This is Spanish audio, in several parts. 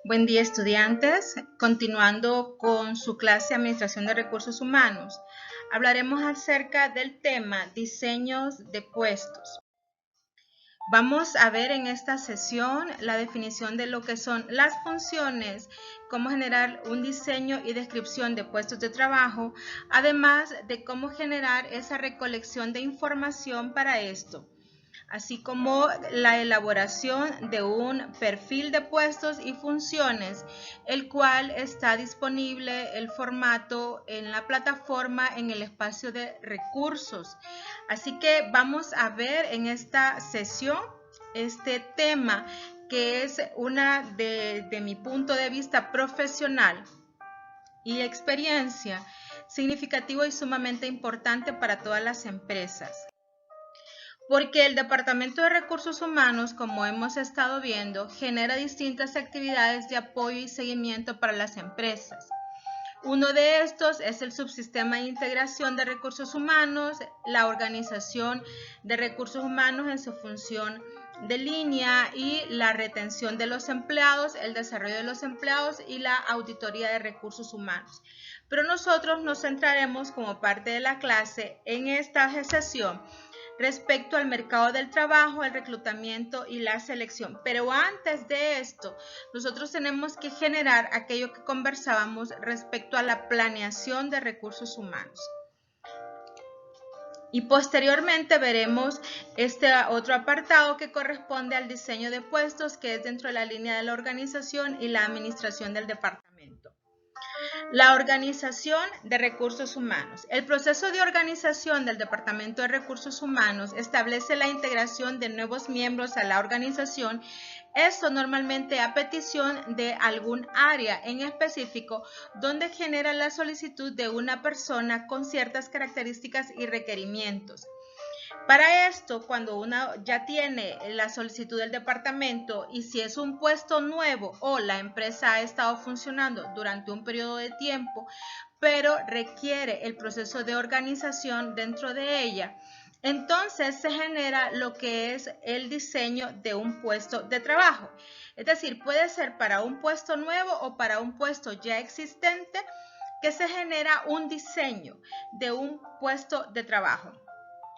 Buen día, estudiantes. Continuando con su clase Administración de Recursos Humanos, hablaremos acerca del tema diseños de puestos. Vamos a ver en esta sesión la definición de lo que son las funciones, cómo generar un diseño y descripción de puestos de trabajo, además de cómo generar esa recolección de información para esto, así como la elaboración de un perfil de puestos y funciones, el cual está disponible el formato en la plataforma en el espacio de recursos. Así que vamos a ver en esta sesión este tema que es una de mi punto de vista profesional y experiencia significativo y sumamente importante para todas las empresas. Porque el Departamento de Recursos Humanos, como hemos estado viendo, genera distintas actividades de apoyo y seguimiento para las empresas. Uno de estos es el subsistema de integración de recursos humanos, la organización de recursos humanos en su función de línea y la retención de los empleados, el desarrollo de los empleados y la auditoría de recursos humanos. Pero nosotros nos centraremos como parte de la clase en esta sesión respecto al mercado del trabajo, el reclutamiento y la selección. Pero antes de esto, nosotros tenemos que generar aquello que conversábamos respecto a la planeación de recursos humanos. Y posteriormente veremos este otro apartado que corresponde al diseño de puestos, que es dentro de la línea de la organización y la administración del departamento. La organización de recursos humanos. El proceso de organización del Departamento de Recursos Humanos establece la integración de nuevos miembros a la organización. Esto normalmente a petición de algún área en específico donde genera la solicitud de una persona con ciertas características y requerimientos. Para esto, cuando uno ya tiene la solicitud del departamento y si es un puesto nuevo o la empresa ha estado funcionando durante un periodo de tiempo, pero requiere el proceso de organización dentro de ella, entonces se genera lo que es el diseño de un puesto de trabajo. Es decir, puede ser para un puesto nuevo o para un puesto ya existente que se genera un diseño de un puesto de trabajo.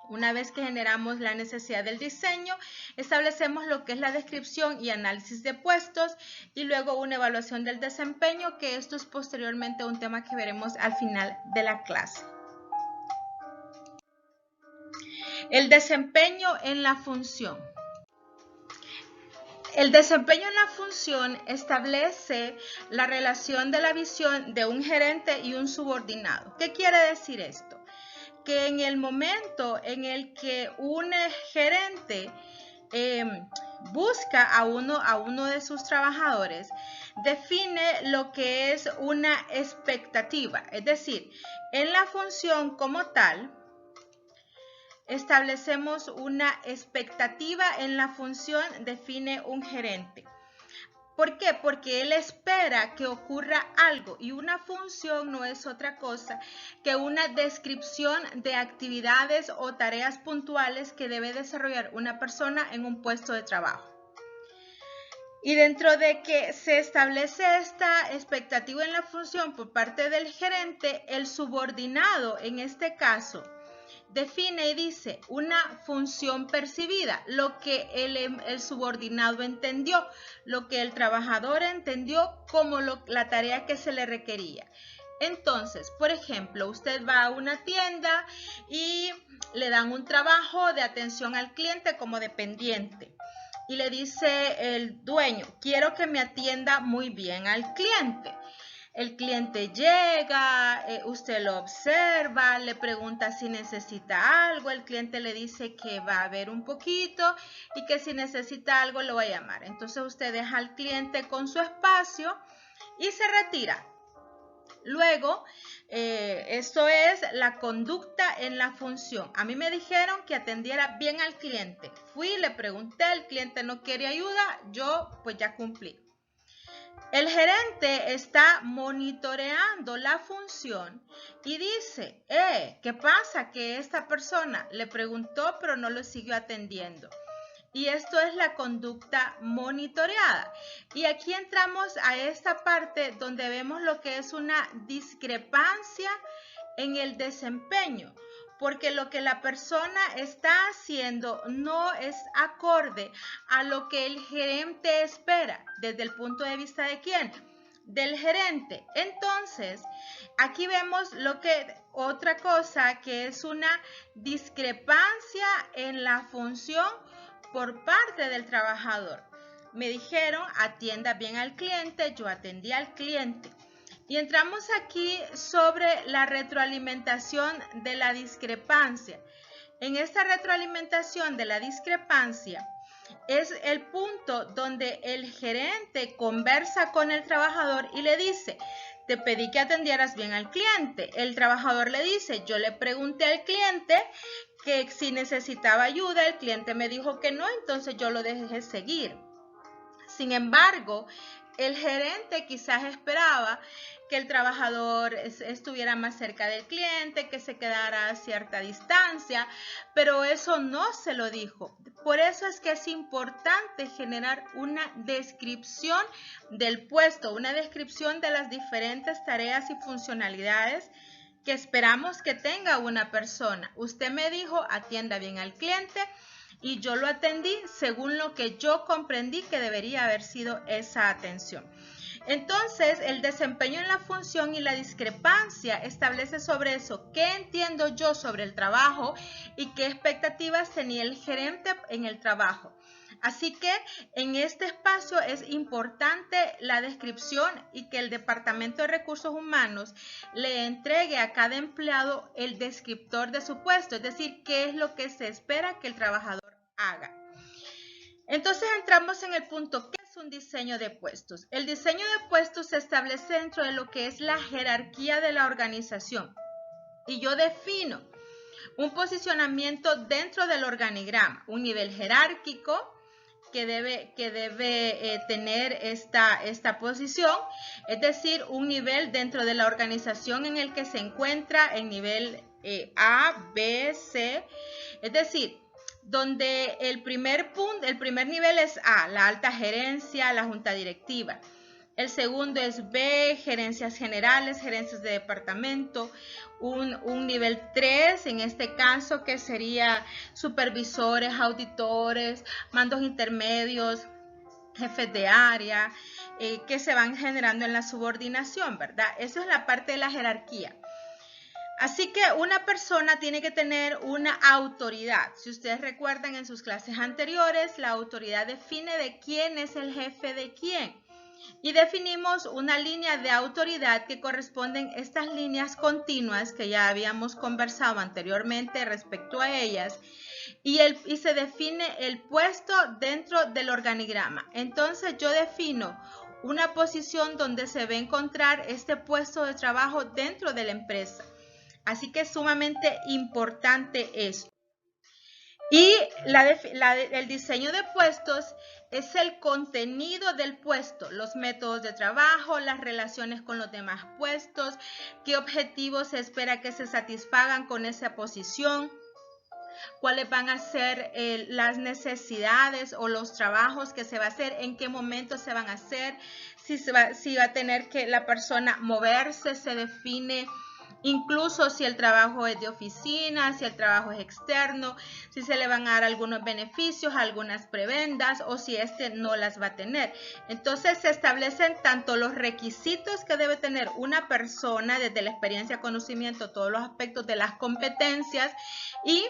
Una vez que generamos la necesidad del diseño, establecemos lo que es la descripción y análisis de puestos y luego una evaluación del desempeño, que esto es posteriormente un tema que veremos al final de la clase. El desempeño en la función. El desempeño en la función establece la relación de la visión de un gerente y un subordinado. ¿Qué quiere decir esto? Que en el momento en el que un gerente busca a uno de sus trabajadores, define lo que es una expectativa, es decir, en la función como tal, establecemos una expectativa en la función, define un gerente. ¿Por qué? Porque él espera que ocurra algo y una función no es otra cosa que una descripción de actividades o tareas puntuales que debe desarrollar una persona en un puesto de trabajo. Y dentro de que se establece esta expectativa en la función por parte del gerente, el subordinado en este caso define y dice una función percibida, lo que el subordinado entendió, lo que el trabajador entendió como la tarea que se le requería. Entonces, por ejemplo, usted va a una tienda y le dan un trabajo de atención al cliente como dependiente. Y le dice el dueño, quiero que me atienda muy bien al cliente. El cliente llega, usted lo observa, le pregunta si necesita algo, el cliente le dice que va a ver un poquito y que si necesita algo lo va a llamar. Entonces usted deja al cliente con su espacio y se retira. Luego, esto es la conducta en la función. A mí me dijeron que atendiera bien al cliente. Fui, le pregunté, el cliente no quiere ayuda, yo pues ya cumplí. El gerente está monitoreando la función y dice, ¿qué pasa? Que esta persona le preguntó pero no lo siguió atendiendo. y esto es la conducta monitoreada. Y aquí entramos a esta parte donde vemos lo que es una discrepancia en el desempeño, porque lo que la persona está haciendo no es acorde a lo que el gerente espera. ¿Desde el punto de vista de quién? Del gerente. Entonces, aquí vemos otra cosa que es una discrepancia en la función por parte del trabajador. Me dijeron, atienda bien al cliente, yo atendí al cliente. Y entramos aquí sobre la retroalimentación de la discrepancia. En esta retroalimentación de la discrepancia es el punto donde el gerente conversa con el trabajador y le dice, te pedí que atendieras bien al cliente. El trabajador le dice, yo le pregunté al cliente que si necesitaba ayuda, el cliente me dijo que no, entonces yo lo dejé seguir. Sin embargo, el gerente quizás esperaba que el trabajador estuviera más cerca del cliente, que se quedara a cierta distancia, pero eso no se lo dijo. Por eso es que es importante generar una descripción del puesto, una descripción de las diferentes tareas y funcionalidades que esperamos que tenga una persona. Usted me dijo, atienda bien al cliente, y yo lo atendí según lo que yo comprendí que debería haber sido esa atención. Entonces, el desempeño en la función y la discrepancia establece sobre eso qué entiendo yo sobre el trabajo y qué expectativas tenía el gerente en el trabajo. Así que en este espacio es importante la descripción y que el Departamento de Recursos Humanos le entregue a cada empleado el descriptor de su puesto, es decir, qué es lo que se espera que el trabajador haga. Entonces entramos en el punto, ¿qué es un diseño de puestos? El diseño de puestos se establece dentro de lo que es la jerarquía de la organización. Y yo defino un posicionamiento dentro del organigrama, un nivel jerárquico que debe tener esta posición, es decir, un nivel dentro de la organización en el que se encuentra el nivel A, B, C, es decir, donde el primer nivel es A, la alta gerencia, la junta directiva. El segundo es B, gerencias generales, gerencias de departamento. Un nivel 3, en este caso, que sería supervisores, auditores, mandos intermedios, jefes de área, que se van generando en la subordinación, ¿verdad? Eso es la parte de la jerarquía. Así que una persona tiene que tener una autoridad. Si ustedes recuerdan en sus clases anteriores, la autoridad define de quién es el jefe de quién. Y definimos una línea de autoridad que corresponden a estas líneas continuas que ya habíamos conversado anteriormente respecto a ellas. Y se define el puesto dentro del organigrama. Entonces yo defino una posición donde se va a encontrar este puesto de trabajo dentro de la empresa. Así que es sumamente importante esto. Y el diseño de puestos es el contenido del puesto, los métodos de trabajo, las relaciones con los demás puestos, qué objetivos se espera que se satisfagan con esa posición, cuáles van a ser las necesidades o los trabajos que se va a hacer, en qué momento se van a hacer, si va a tener que la persona moverse, se define. Incluso si el trabajo es de oficina, si el trabajo es externo, si se le van a dar algunos beneficios, algunas prebendas o si no las va a tener. Entonces se establecen tanto los requisitos que debe tener una persona desde la experiencia, conocimiento, todos los aspectos de las competencias y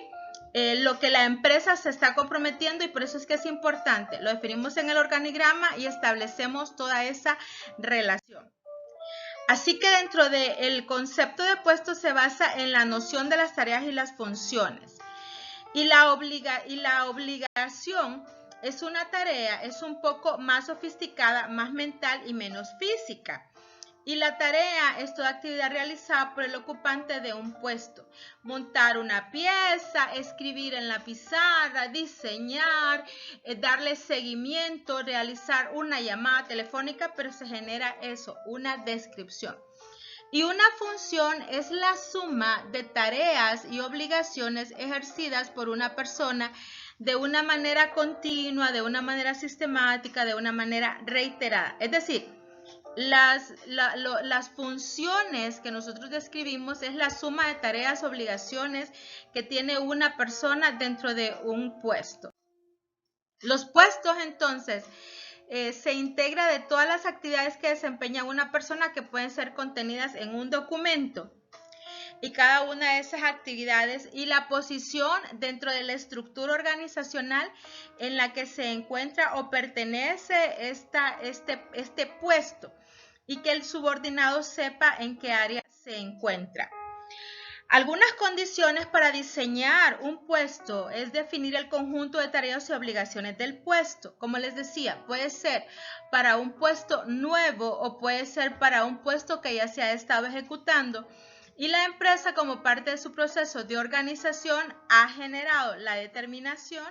lo que la empresa se está comprometiendo, y por eso es que es importante. Lo definimos en el organigrama y establecemos toda esa relación. Así que dentro del concepto de puesto se basa en la noción de las tareas y las funciones. Y la obligación es una tarea, es un poco más sofisticada, más mental y menos física. Y la tarea es toda actividad realizada por el ocupante de un puesto. Montar una pieza, escribir en la pizarra, diseñar, darle seguimiento, realizar una llamada telefónica, pero se genera eso, una descripción. Y una función es la suma de tareas y obligaciones ejercidas por una persona de una manera continua, de una manera sistemática, de una manera reiterada. Es decir, las funciones que nosotros describimos es la suma de tareas, obligaciones que tiene una persona dentro de un puesto. Los puestos, entonces, se integra de todas las actividades que desempeña una persona que pueden ser contenidas en un documento. Y cada una de esas actividades y la posición dentro de la estructura organizacional en la que se encuentra o pertenece este puesto, y que el subordinado sepa en qué área se encuentra. Algunas condiciones para diseñar un puesto es definir el conjunto de tareas y obligaciones del puesto. Como les decía, puede ser para un puesto nuevo o puede ser para un puesto que ya se ha estado ejecutando. Y la empresa, como parte de su proceso de organización, ha generado la determinación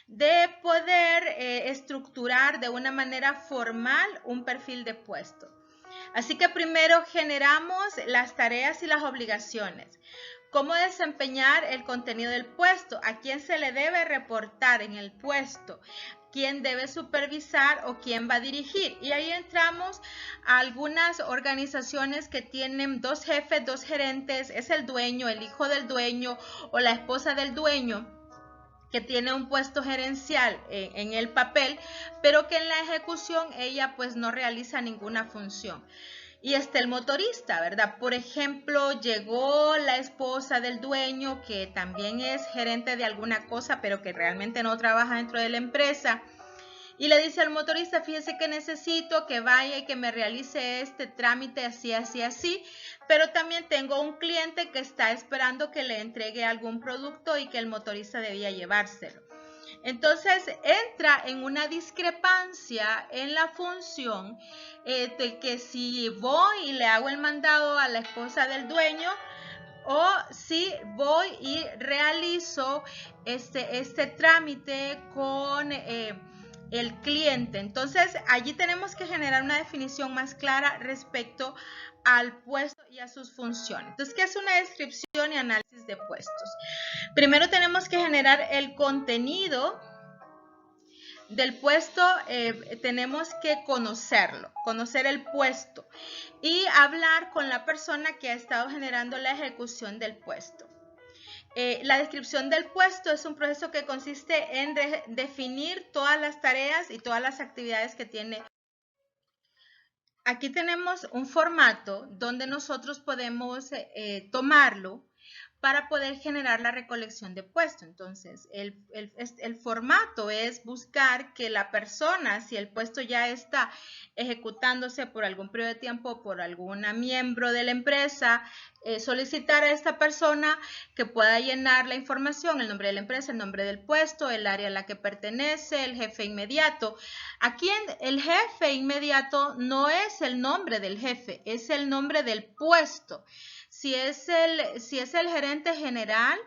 de poder estructurar de una manera formal un perfil de puesto. Así que primero generamos las tareas y las obligaciones. ¿Cómo desempeñar el contenido del puesto? ¿A quién se le debe reportar en el puesto? ¿Quién debe supervisar o quién va a dirigir? Y ahí entramos a algunas organizaciones que tienen 2 jefes, 2 gerentes, es el dueño, el hijo del dueño o la esposa del dueño, que tiene un puesto gerencial en el papel, pero que en la ejecución ella pues no realiza ninguna función. Y está el motorista, ¿verdad? Por ejemplo, llegó la esposa del dueño, que también es gerente de alguna cosa, pero que realmente no trabaja dentro de la empresa, y le dice al motorista: fíjese que necesito que vaya y que me realice este trámite así, así, así, pero también tengo un cliente que está esperando que le entregue algún producto y que el motorista debía llevárselo. Entonces entra en una discrepancia en la función de que si voy y le hago el mandado a la esposa del dueño, o si voy y realizo este trámite con el cliente. Entonces allí tenemos que generar una definición más clara respecto al puesto y a sus funciones. Entonces, ¿qué es una descripción y análisis de puestos? Primero tenemos que generar el contenido del puesto, tenemos que conocerlo, conocer el puesto y hablar con la persona que ha estado generando la ejecución del puesto. La descripción del puesto es un proceso que consiste en definir todas las tareas y todas las actividades que tiene. Aquí tenemos un formato donde nosotros podemos tomarlo para poder generar la recolección de puesto. Entonces, el formato es buscar que la persona, si el puesto ya está ejecutándose por algún periodo de tiempo, por alguna miembro de la empresa, solicitar a esta persona que pueda llenar la información, el nombre de la empresa, el nombre del puesto, el área a la que pertenece, el jefe inmediato. Aquí el jefe inmediato no es el nombre del jefe, es el nombre del puesto. Si es el gerente general,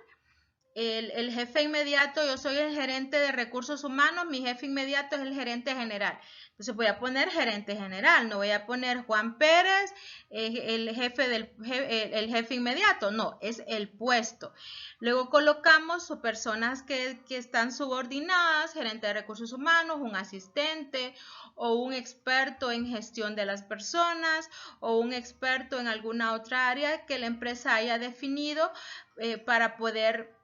el jefe inmediato, yo soy el gerente de recursos humanos, mi jefe inmediato es el gerente general. Entonces voy a poner gerente general, no voy a poner Juan Pérez, el jefe inmediato, no, es el puesto. Luego colocamos personas que están subordinadas, gerente de recursos humanos, un asistente o un experto en gestión de las personas o un experto en alguna otra área que la empresa haya definido para poder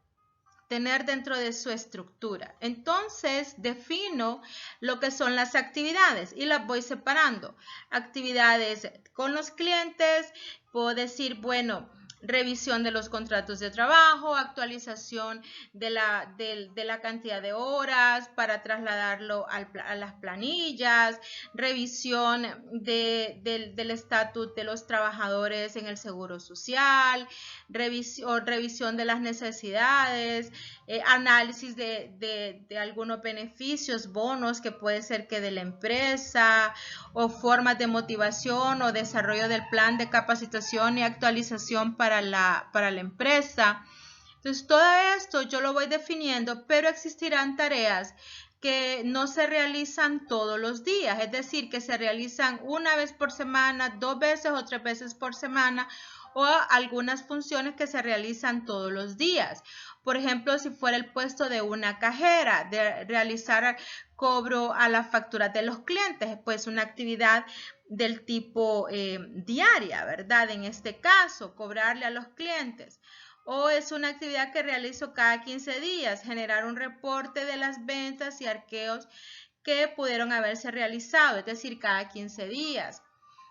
tener dentro de su estructura. Entonces defino lo que son las actividades y las voy separando. Actividades con los clientes, puedo decir, bueno, revisión de los contratos de trabajo, actualización de la cantidad de horas para trasladarlo a las planillas, revisión del estatus de los trabajadores en el seguro social, revisión de las necesidades, análisis de algunos beneficios, bonos que puede ser que de la empresa, o formas de motivación o desarrollo del plan de capacitación y actualización para la empresa. Entonces todo esto yo lo voy definiendo, pero existirán tareas que no se realizan todos los días, es decir, que se realizan una vez por semana, 2 veces o 3 veces por semana, o algunas funciones que se realizan todos los días. Por ejemplo, si fuera el puesto de una cajera, de realizar cobro a las facturas de los clientes, pues una actividad del tipo diaria, ¿verdad? En este caso, cobrarle a los clientes. O es una actividad que realizo cada 15 días, generar un reporte de las ventas y arqueos que pudieron haberse realizado, es decir, cada 15 días.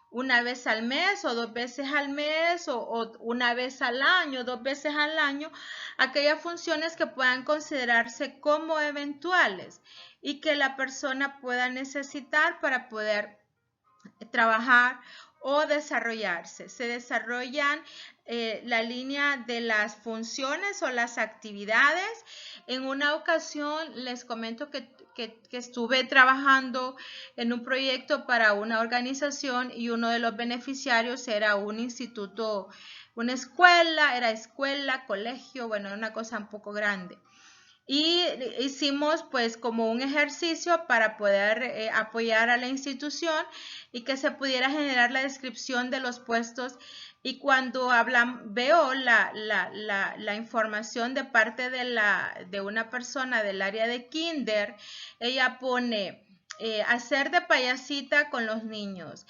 Una vez al mes o 2 veces al mes o una vez al año, 2 veces al año, aquellas funciones que puedan considerarse como eventuales y que la persona pueda necesitar para poder trabajar o desarrollarse. Se desarrollan la línea de las funciones o las actividades. En una ocasión les comento que estuve trabajando en un proyecto para una organización y uno de los beneficiarios era un instituto, una escuela, era escuela, colegio, bueno, era una cosa un poco grande. Y hicimos pues como un ejercicio para poder apoyar a la institución y que se pudiera generar la descripción de los puestos. Y cuando veo la información de parte de una persona del área de kinder, ella pone hacer de payasita con los niños,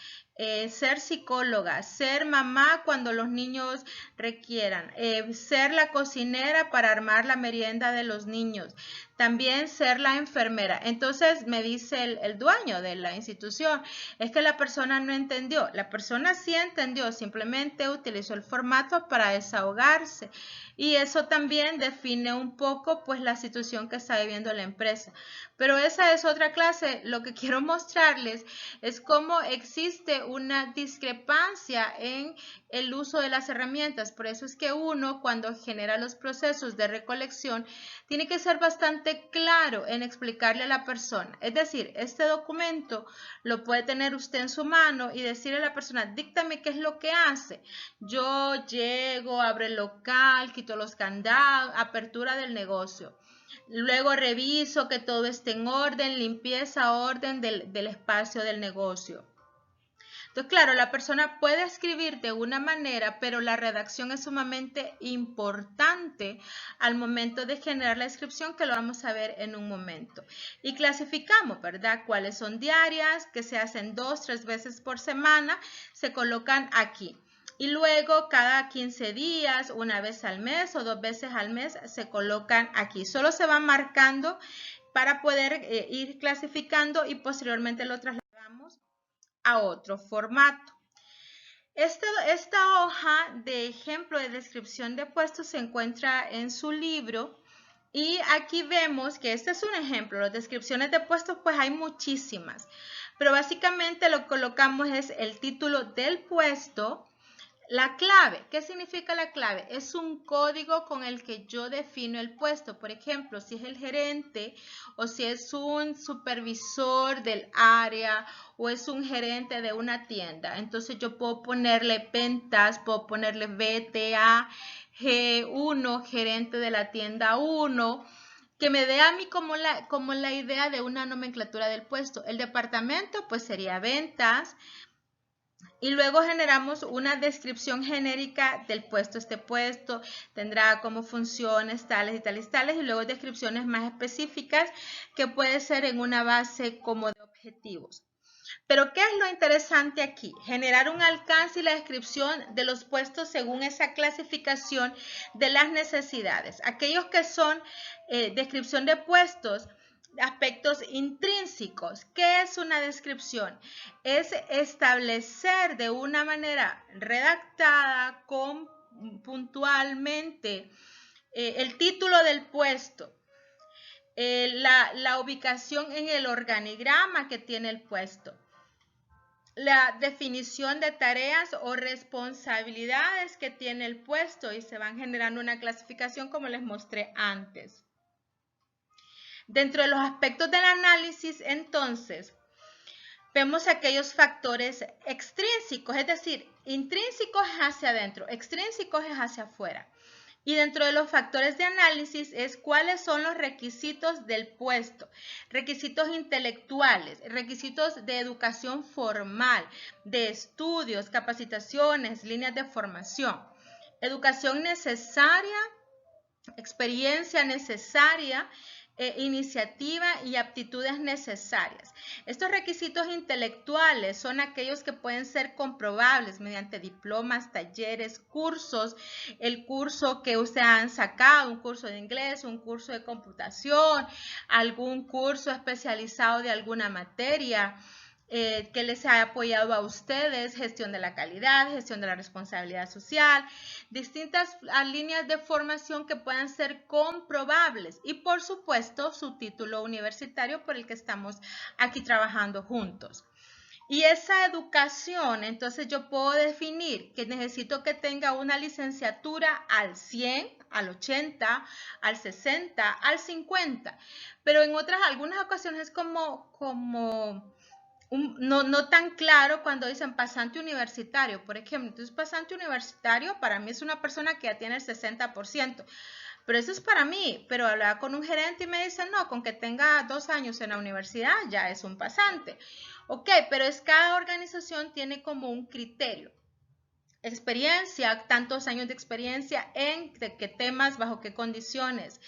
ser psicóloga, ser mamá cuando los niños requieran, ser la cocinera para armar la merienda de los niños, también ser la enfermera. Entonces me dice el dueño de la institución, es que la persona no entendió. La persona sí entendió, simplemente utilizó el formato para desahogarse. Y eso también define un poco pues la situación que está viviendo la empresa. Pero esa es otra clase. Lo que quiero mostrarles es cómo existe una discrepancia en el uso de las herramientas. Por eso es que uno, cuando genera los procesos de recolección, tiene que ser bastante claro en explicarle a la persona. Es decir, este documento lo puede tener usted en su mano y decirle a la persona, díctame qué es lo que hace. Yo llego, abro el local, quito los candados, apertura del negocio. Luego reviso que todo esté en orden, limpieza, orden del espacio del negocio. Entonces, claro, la persona puede escribir de una manera, pero la redacción es sumamente importante al momento de generar la descripción, que lo vamos a ver en un momento. Y clasificamos, ¿verdad? Cuáles son diarias, que se hacen 2, 3 veces por semana, se colocan aquí. Y luego cada 15 días, una vez al mes o 2 veces al mes, se colocan aquí. Solo se van marcando para poder ir clasificando y posteriormente lo trasladamos a otro formato. Esta hoja de ejemplo de descripción de puestos se encuentra en su libro y aquí vemos que este es un ejemplo. Las descripciones de puestos pues hay muchísimas, pero básicamente lo que colocamos es el título del puesto. La clave, ¿qué significa la clave? Es un código con el que yo defino el puesto. Por ejemplo, si es el gerente o si es un supervisor del área o es un gerente de una tienda. Entonces yo puedo ponerle ventas, puedo ponerle VTA, G1, gerente de la tienda 1, que me dé a mí como la idea de una nomenclatura del puesto. El departamento pues sería ventas. Y luego generamos una descripción genérica del puesto. Este puesto tendrá como funciones tales y tales y tales, y luego descripciones más específicas que puede ser en una base como de objetivos. Pero ¿qué es lo interesante aquí? Generar un alcance y la descripción de los puestos según esa clasificación de las necesidades. Aquellos que son descripción de puestos, aspectos intrínsecos. ¿Qué es una descripción? Es establecer de una manera redactada, puntualmente, el título del puesto, la ubicación en el organigrama que tiene el puesto, la definición de tareas o responsabilidades que tiene el puesto y se van generando una clasificación como les mostré antes. Dentro de los aspectos del análisis, entonces, vemos aquellos factores extrínsecos, es decir, intrínsecos es hacia adentro, extrínsecos es hacia afuera. Y dentro de los factores de análisis es cuáles son los requisitos del puesto, requisitos intelectuales, requisitos de educación formal, de estudios, capacitaciones, líneas de formación, educación necesaria, experiencia necesaria, iniciativa y aptitudes necesarias. Estos requisitos intelectuales son aquellos que pueden ser comprobables mediante diplomas, talleres, cursos, el curso que ustedes han sacado, un curso de inglés, un curso de computación, algún curso especializado de alguna materia, que les ha apoyado a ustedes, gestión de la calidad, gestión de la responsabilidad social, distintas líneas de formación que puedan ser comprobables y por supuesto su título universitario por el que estamos aquí trabajando juntos. Y esa educación, entonces yo puedo definir que necesito que tenga una licenciatura al 100, al 80, al 60, al 50, pero en algunas ocasiones es como no tan claro cuando dicen pasante universitario, por ejemplo. Entonces, pasante universitario para mí es una persona que ya tiene el 60%, pero eso es para mí. Pero hablaba con un gerente y me dice, no, con que tenga 2 años en la universidad ya es un pasante. Ok, pero cada organización tiene como un criterio. Experiencia, tantos años de experiencia de qué temas, bajo qué condiciones.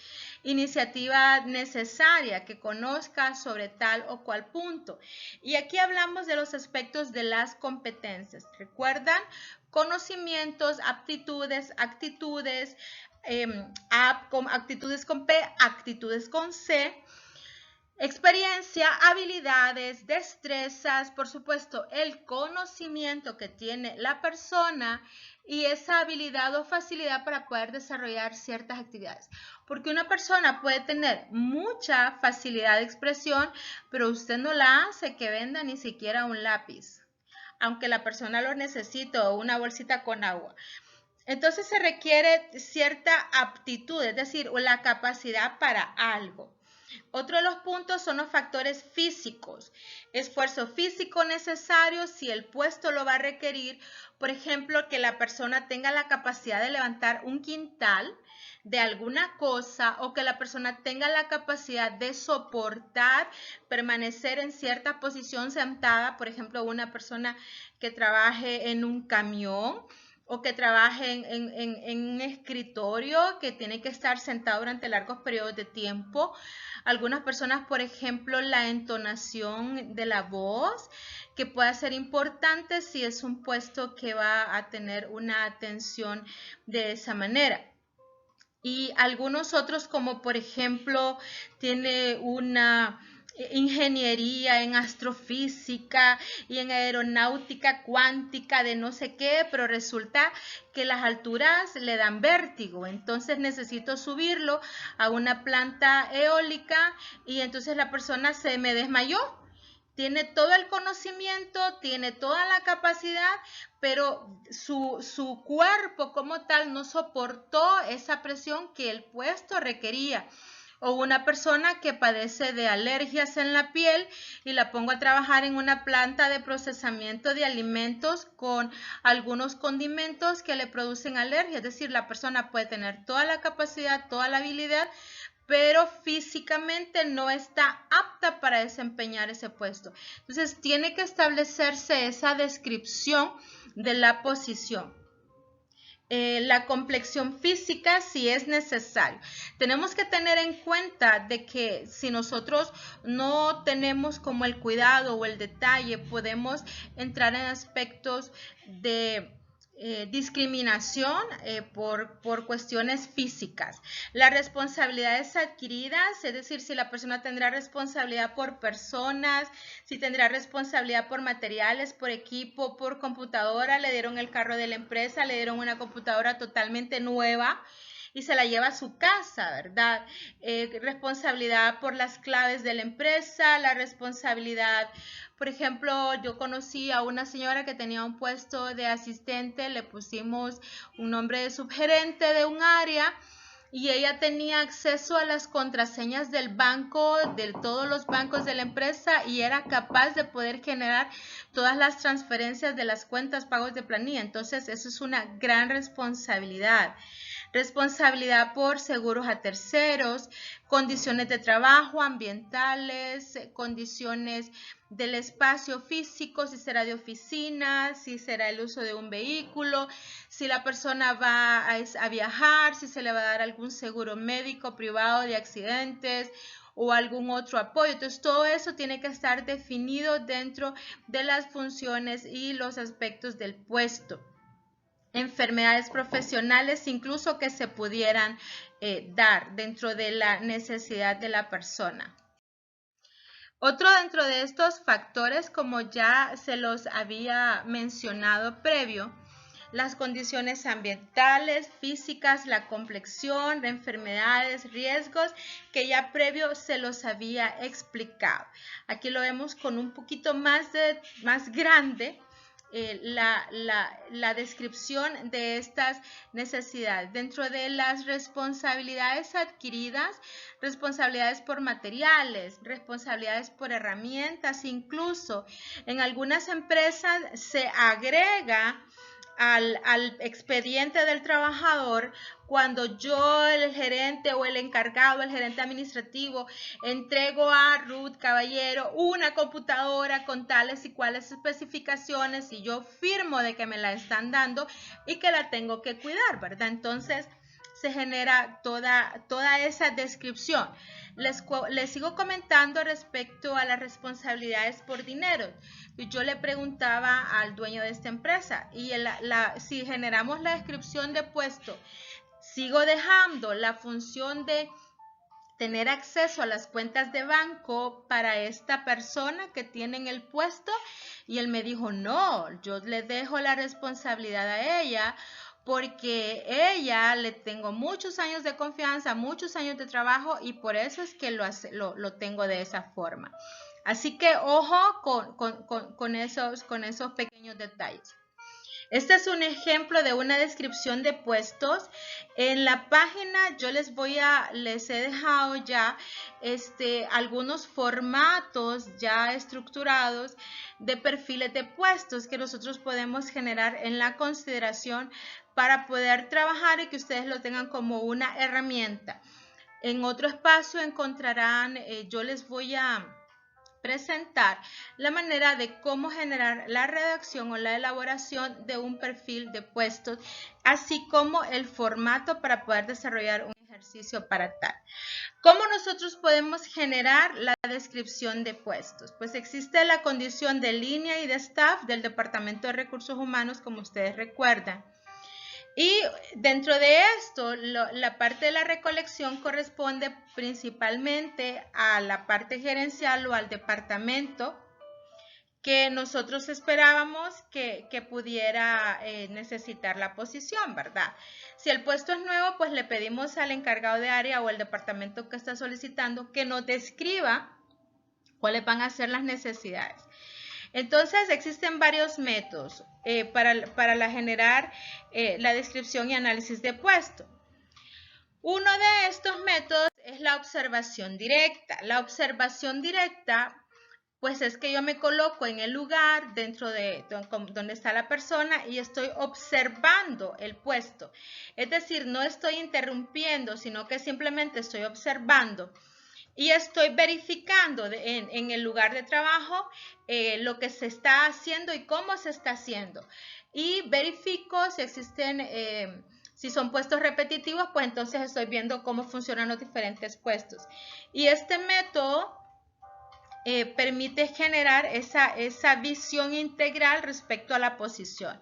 Iniciativa necesaria, que conozca sobre tal o cual punto. Y aquí hablamos de los aspectos de las competencias. ¿Recuerdan? Conocimientos, aptitudes, actitudes, actitudes con P, actitudes con C. Experiencia, habilidades, destrezas, por supuesto, el conocimiento que tiene la persona y esa habilidad o facilidad para poder desarrollar ciertas actividades. Porque una persona puede tener mucha facilidad de expresión, pero usted no la hace que venda ni siquiera un lápiz, aunque la persona lo necesite o una bolsita con agua. Entonces se requiere cierta aptitud, es decir, la capacidad para algo. Otro de los puntos son los factores físicos. Esfuerzo físico necesario si el puesto lo va a requerir. Por ejemplo, que la persona tenga la capacidad de levantar un quintal de alguna cosa o que la persona tenga la capacidad de soportar, permanecer en cierta posición sentada. Por ejemplo, una persona que trabaje en un camión o que trabaje en un escritorio que tiene que estar sentado durante largos periodos de tiempo. Algunas personas, por ejemplo, la entonación de la voz, que pueda ser importante si es un puesto que va a tener una atención de esa manera. Y algunos otros, como por ejemplo, tiene una ingeniería en astrofísica y en aeronáutica cuántica de no sé qué, pero resulta que las alturas le dan vértigo, entonces necesito subirlo a una planta eólica y entonces la persona se me desmayó. Tiene todo el conocimiento, tiene toda la capacidad, pero su cuerpo como tal no soportó esa presión que el puesto requería. O una persona que padece de alergias en la piel y la pongo a trabajar en una planta de procesamiento de alimentos con algunos condimentos que le producen alergia. Es decir, la persona puede tener toda la capacidad, toda la habilidad, pero físicamente no está apta para desempeñar ese puesto. Entonces, tiene que establecerse esa descripción de la posición. La complexión física si es necesario. Tenemos que tener en cuenta de que si nosotros no tenemos como el cuidado o el detalle, podemos entrar en aspectos de discriminación por cuestiones físicas. Las responsabilidades adquiridas, es decir, si la persona tendrá responsabilidad por personas, si tendrá responsabilidad por materiales, por equipo, por computadora, le dieron el carro de la empresa, le dieron una computadora totalmente nueva y se la lleva a su casa, ¿verdad? Responsabilidad por las claves de la empresa, la responsabilidad. Por ejemplo, yo conocí a una señora que tenía un puesto de asistente, le pusimos un nombre de subgerente de un área y ella tenía acceso a las contraseñas del banco, de todos los bancos de la empresa y era capaz de poder generar todas las transferencias de las cuentas, pagos de planilla. Entonces, eso es una gran responsabilidad. responsabilidad por seguros a terceros, condiciones de trabajo, ambientales, condiciones del espacio físico, si será de oficina, si será el uso de un vehículo, si la persona va a viajar, si se le va a dar algún seguro médico privado de accidentes o algún otro apoyo. Entonces, todo eso tiene que estar definido dentro de las funciones y los aspectos del puesto. Enfermedades profesionales incluso que se pudieran dar dentro de la necesidad de la persona. Otro dentro de estos factores, como ya se los había mencionado previo, las condiciones ambientales, físicas, la complexión, de enfermedades, riesgos, que ya previo se los había explicado. Aquí lo vemos con un poquito más grande la descripción de estas necesidades. Dentro de las responsabilidades adquiridas, responsabilidades por materiales, responsabilidades por herramientas, incluso en algunas empresas se agrega al expediente del trabajador cuando yo, el gerente o el encargado, el gerente administrativo, entrego a Ruth Caballero una computadora con tales y cuales especificaciones y yo firmo de que me la están dando y que la tengo que cuidar, ¿verdad? Entonces se genera toda esa descripción. Les sigo comentando respecto a las responsabilidades por dinero. Yo le preguntaba al dueño de esta empresa y si generamos la descripción de puesto, sigo dejando la función de tener acceso a las cuentas de banco para esta persona que tiene en el puesto, y él me dijo, no, yo le dejo la responsabilidad a ella porque ella le tengo muchos años de confianza, muchos años de trabajo y por eso es que lo tengo de esa forma. Así que ojo con esos pequeños detalles. Este es un ejemplo de una descripción de puestos. En la página yo les he dejado ya algunos formatos ya estructurados de perfiles de puestos que nosotros podemos generar en la consideración para poder trabajar y que ustedes lo tengan como una herramienta. En otro espacio encontrarán, yo les voy a presentar la manera de cómo generar la redacción o la elaboración de un perfil de puestos, así como el formato para poder desarrollar un ejercicio para tal. ¿Cómo nosotros podemos generar la descripción de puestos? Pues existe la condición de línea y de staff del Departamento de Recursos Humanos, como ustedes recuerdan. Y dentro de esto, la parte de la recolección corresponde principalmente a la parte gerencial o al departamento que nosotros esperábamos que pudiera necesitar la posición, ¿verdad? Si el puesto es nuevo, pues le pedimos al encargado de área o al departamento que está solicitando que nos describa cuáles van a ser las necesidades. Entonces, existen varios métodos para generar la descripción y análisis de puesto. Uno de estos métodos es la observación directa. La observación directa, pues es que yo me coloco en el lugar dentro de donde está la persona y estoy observando el puesto. Es decir, no estoy interrumpiendo, sino que simplemente estoy observando. Y estoy verificando en el lugar de trabajo lo que se está haciendo y cómo se está haciendo. Y verifico si existen, si son puestos repetitivos, pues entonces estoy viendo cómo funcionan los diferentes puestos. Y este método permite generar esa visión integral respecto a la posición.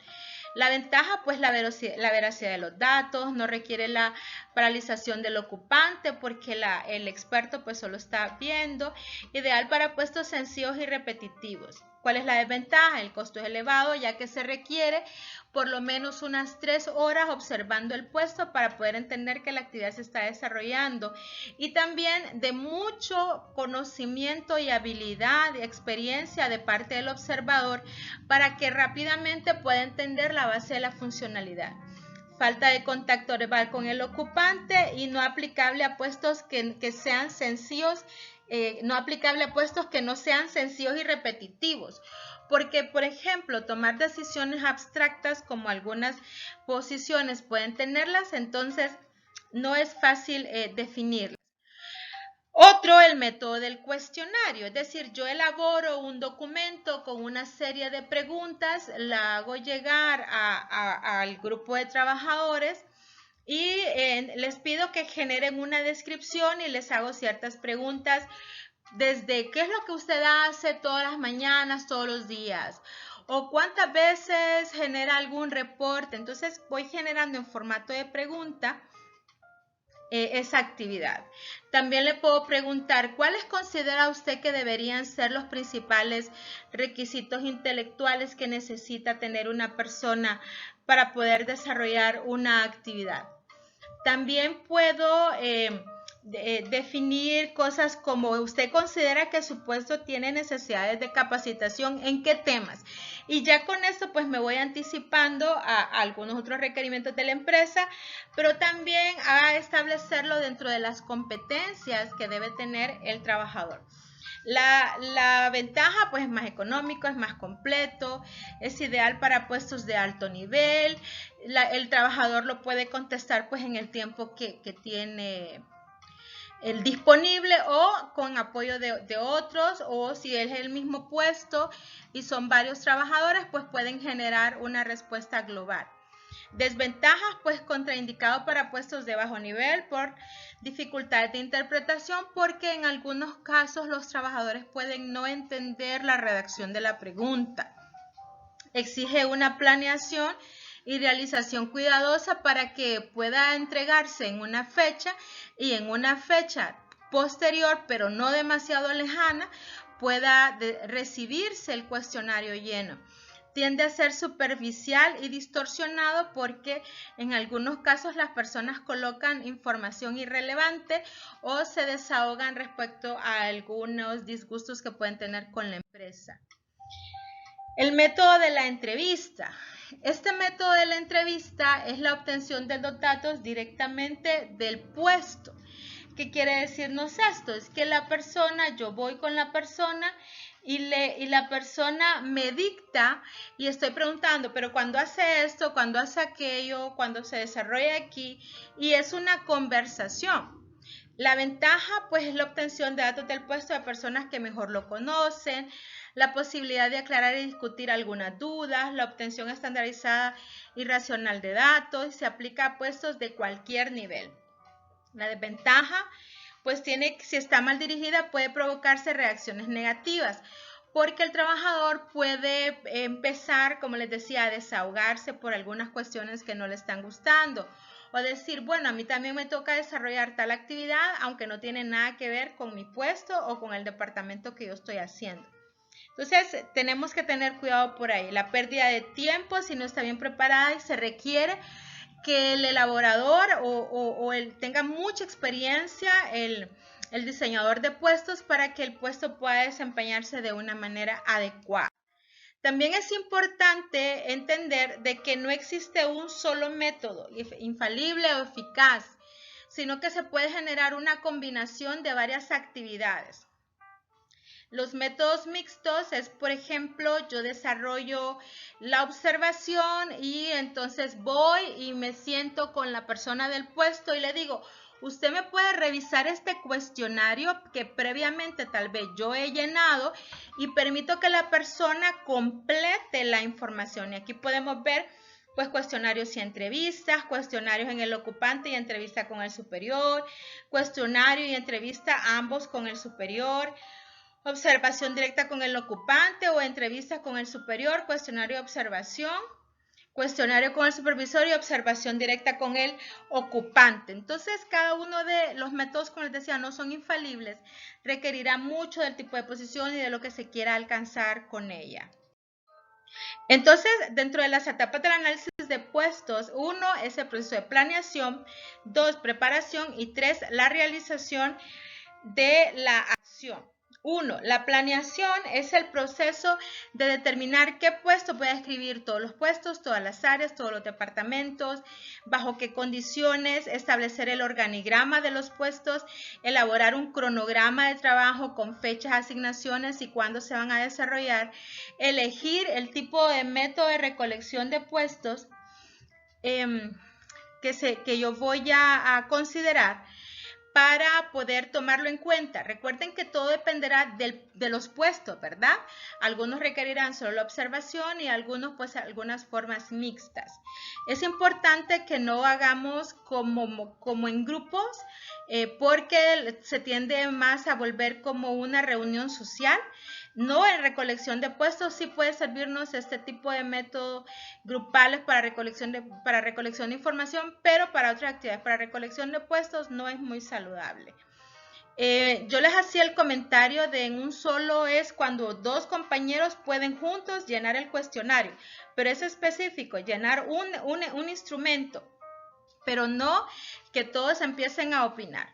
La ventaja, pues la veracidad de los datos, no requiere la paralización del ocupante porque el experto pues solo está viendo, ideal para puestos sencillos y repetitivos. ¿Cuál es la desventaja? El costo es elevado ya que se requiere por lo menos unas 3 horas observando el puesto para poder entender que la actividad se está desarrollando y también de mucho conocimiento y habilidad y experiencia de parte del observador para que rápidamente pueda entender la base de la funcionalidad. Falta de contacto verbal con el ocupante y no aplicable a puestos que sean sencillos, no aplicable a puestos que no sean sencillos y repetitivos, porque, por ejemplo, tomar decisiones abstractas como algunas posiciones pueden tenerlas, entonces no es fácil definirlas. Otro, el método del cuestionario, es decir, yo elaboro un documento con una serie de preguntas, la hago llegar al grupo de trabajadores y les pido que generen una descripción y les hago ciertas preguntas desde qué es lo que usted hace todas las mañanas, todos los días, o cuántas veces genera algún reporte. Entonces voy generando en formato de pregunta esa actividad. También le puedo preguntar, ¿cuáles considera usted que deberían ser los principales requisitos intelectuales que necesita tener una persona para poder desarrollar una actividad? También puedo definir cosas como usted considera que su puesto tiene necesidades de capacitación, ¿en qué temas? Y ya con esto pues me voy anticipando a algunos otros requerimientos de la empresa, pero también a establecerlo dentro de las competencias que debe tener el trabajador. La ventaja pues es más económico, es más completo, es ideal para puestos de alto nivel, el trabajador lo puede contestar pues en el tiempo que tiene el disponible o con apoyo de otros, o si es el mismo puesto y son varios trabajadores pues pueden generar una respuesta global. Desventajas, pues contraindicado para puestos de bajo nivel por dificultades de interpretación, porque en algunos casos los trabajadores pueden no entender la redacción de la pregunta. Exige una planeación y realización cuidadosa para que pueda entregarse en una fecha y en una fecha posterior, pero no demasiado lejana, pueda recibirse el cuestionario lleno. Tiende a ser superficial y distorsionado porque en algunos casos las personas colocan información irrelevante o se desahogan respecto a algunos disgustos que pueden tener con la empresa. El método de la entrevista. Este método de la entrevista es la obtención de los datos directamente del puesto. ¿Qué quiere decirnos esto? Es que la persona, yo voy con la persona y la persona me dicta y estoy preguntando, pero ¿cuándo hace esto? ¿Cuándo hace aquello? ¿Cuándo se desarrolla aquí? Y es una conversación. La ventaja, pues, es la obtención de datos del puesto de personas que mejor lo conocen, la posibilidad de aclarar y discutir algunas dudas, la obtención estandarizada y racional de datos, se aplica a puestos de cualquier nivel. La desventaja, pues si está mal dirigida, puede provocarse reacciones negativas, porque el trabajador puede empezar, como les decía, a desahogarse por algunas cuestiones que no le están gustando, o decir, bueno, a mí también me toca desarrollar tal actividad, aunque no tiene nada que ver con mi puesto o con el departamento que yo estoy haciendo. Entonces, tenemos que tener cuidado por ahí. La pérdida de tiempo, si no está bien preparada, y se requiere que el elaborador o tenga mucha experiencia, el diseñador de puestos, para que el puesto pueda desempeñarse de una manera adecuada. También es importante entender de que no existe un solo método infalible o eficaz, sino que se puede generar una combinación de varias actividades. Los métodos mixtos es, por ejemplo, yo desarrollo la observación y entonces voy y me siento con la persona del puesto y le digo, usted me puede revisar este cuestionario que previamente tal vez yo he llenado y permito que la persona complete la información. Y aquí podemos ver pues cuestionarios y entrevistas, cuestionarios en el ocupante y entrevista con el superior, cuestionario y entrevista ambos con el superior, observación directa con el ocupante o entrevista con el superior, cuestionario de observación, cuestionario con el supervisor y observación directa con el ocupante. Entonces, cada uno de los métodos, como les decía, no son infalibles, requerirá mucho del tipo de posición y de lo que se quiera alcanzar con ella. Entonces, dentro de las etapas del análisis de puestos, 1 es el proceso de planeación, 2, preparación y 3, la realización de la acción. 1. La planeación es el proceso de determinar qué puesto voy a escribir todos los puestos, todas las áreas, todos los departamentos, bajo qué condiciones, establecer el organigrama de los puestos, elaborar un cronograma de trabajo con fechas, asignaciones y cuándo se van a desarrollar, elegir el tipo de método de recolección de puestos que yo voy a considerar para poder tomarlo en cuenta. Recuerden que todo dependerá de los puestos, ¿verdad? Algunos requerirán solo la observación y algunos pues algunas formas mixtas. Es importante que no hagamos como en grupos porque se tiende más a volver como una reunión social. No en recolección de puestos, sí puede servirnos este tipo de métodos grupales para recolección de información, pero para otras actividades, para recolección de puestos no es muy saludable. Yo les hacía el comentario de en un solo es cuando dos compañeros pueden juntos llenar el cuestionario, pero es específico, llenar un instrumento, pero no que todos empiecen a opinar.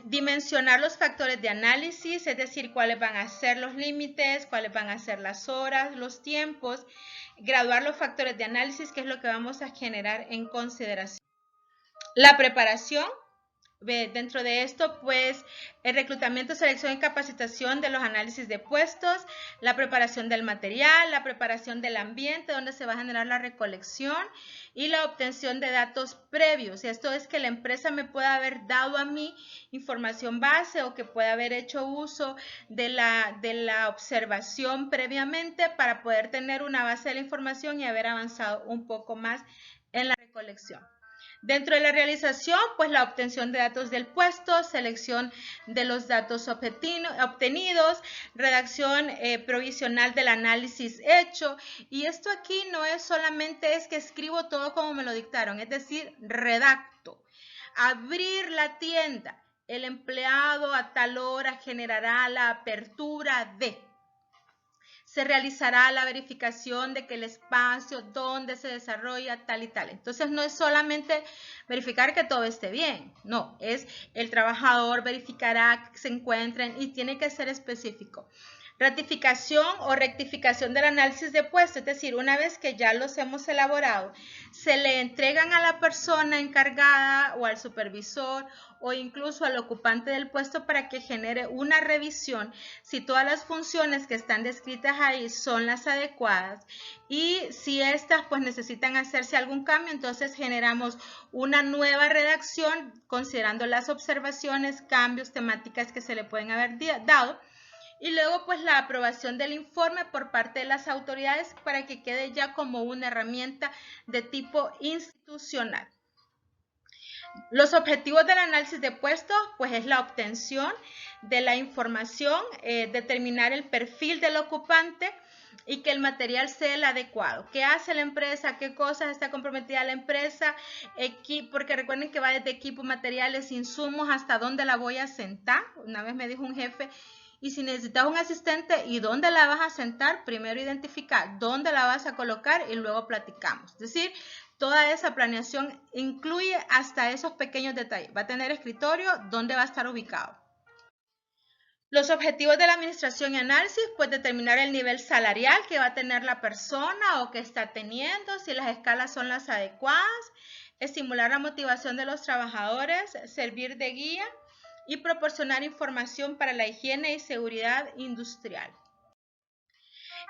Dimensionar los factores de análisis, es decir, cuáles van a ser los límites, cuáles van a ser las horas, los tiempos, graduar los factores de análisis, que es lo que vamos a generar en consideración. La preparación, dentro de esto, pues, el reclutamiento, selección y capacitación de los análisis de puestos, la preparación del material, la preparación del ambiente donde se va a generar la recolección y la obtención de datos previos. Esto es que la empresa me pueda haber dado a mí información base o que pueda haber hecho uso de la observación previamente para poder tener una base de la información y haber avanzado un poco más en la recolección. Dentro de la realización, pues la obtención de datos del puesto, selección de los datos obtenidos, redacción provisional del análisis hecho. Y esto aquí no es solamente es que escribo todo como me lo dictaron, es decir, redacto. Abrir la tienda. El empleado a tal hora generará la apertura de. Se realizará la verificación de que el espacio donde se desarrolla tal y tal. Entonces no es solamente verificar que todo esté bien, no, es el trabajador verificará que se encuentren y tiene que ser específico. Ratificación o rectificación del análisis de puesto, es decir, una vez que ya los hemos elaborado, se le entregan a la persona encargada o al supervisor o incluso al ocupante del puesto para que genere una revisión si todas las funciones que están descritas ahí son las adecuadas y si estas pues necesitan hacerse algún cambio, entonces generamos una nueva redacción considerando las observaciones, cambios, temáticas que se le pueden haber dado. Y luego pues la aprobación del informe por parte de las autoridades para que quede ya como una herramienta de tipo institucional. Los objetivos del análisis de puestos pues es la obtención de la información, determinar el perfil del ocupante y que el material sea el adecuado. ¿Qué hace la empresa? ¿Qué cosas está comprometida la empresa? Porque recuerden que va desde equipo, materiales, insumos, hasta dónde la voy a sentar. Una vez me dijo un jefe, y si necesitas un asistente, ¿y dónde la vas a sentar? Primero identificar dónde la vas a colocar y luego platicamos. Es decir, toda esa planeación incluye hasta esos pequeños detalles. Va a tener escritorio, ¿dónde va a estar ubicado? Los objetivos de la administración y análisis, pues determinar el nivel salarial que va a tener la persona o que está teniendo, si las escalas son las adecuadas, estimular la motivación de los trabajadores, servir de guía y proporcionar información para la higiene y seguridad industrial.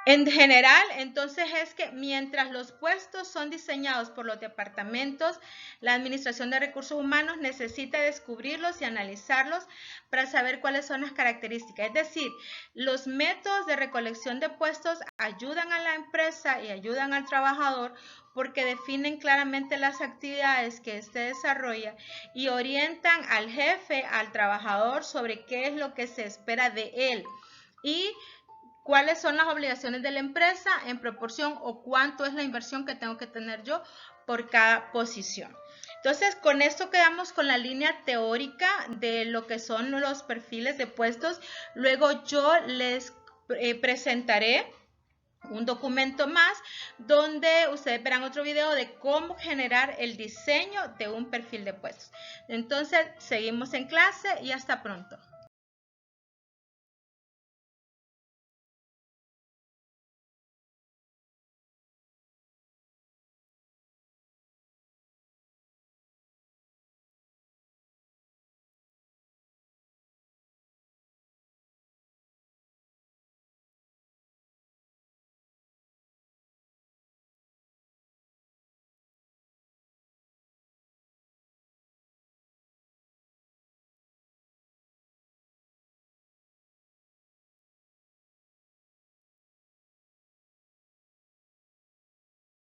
En general, entonces es que mientras los puestos son diseñados por los departamentos, la Administración de Recursos Humanos necesita descubrirlos y analizarlos para saber cuáles son las características. Es decir, los métodos de recolección de puestos ayudan a la empresa y ayudan al trabajador porque definen claramente las actividades que éste desarrolla y orientan al jefe, al trabajador sobre qué es lo que se espera de él y cuáles son las obligaciones de la empresa en proporción o cuánto es la inversión que tengo que tener yo por cada posición. Entonces, con esto quedamos con la línea teórica de lo que son los perfiles de puestos. Luego yo les presentaré un documento más donde ustedes verán otro video de cómo generar el diseño de un perfil de puestos. Entonces, seguimos en clase y hasta pronto.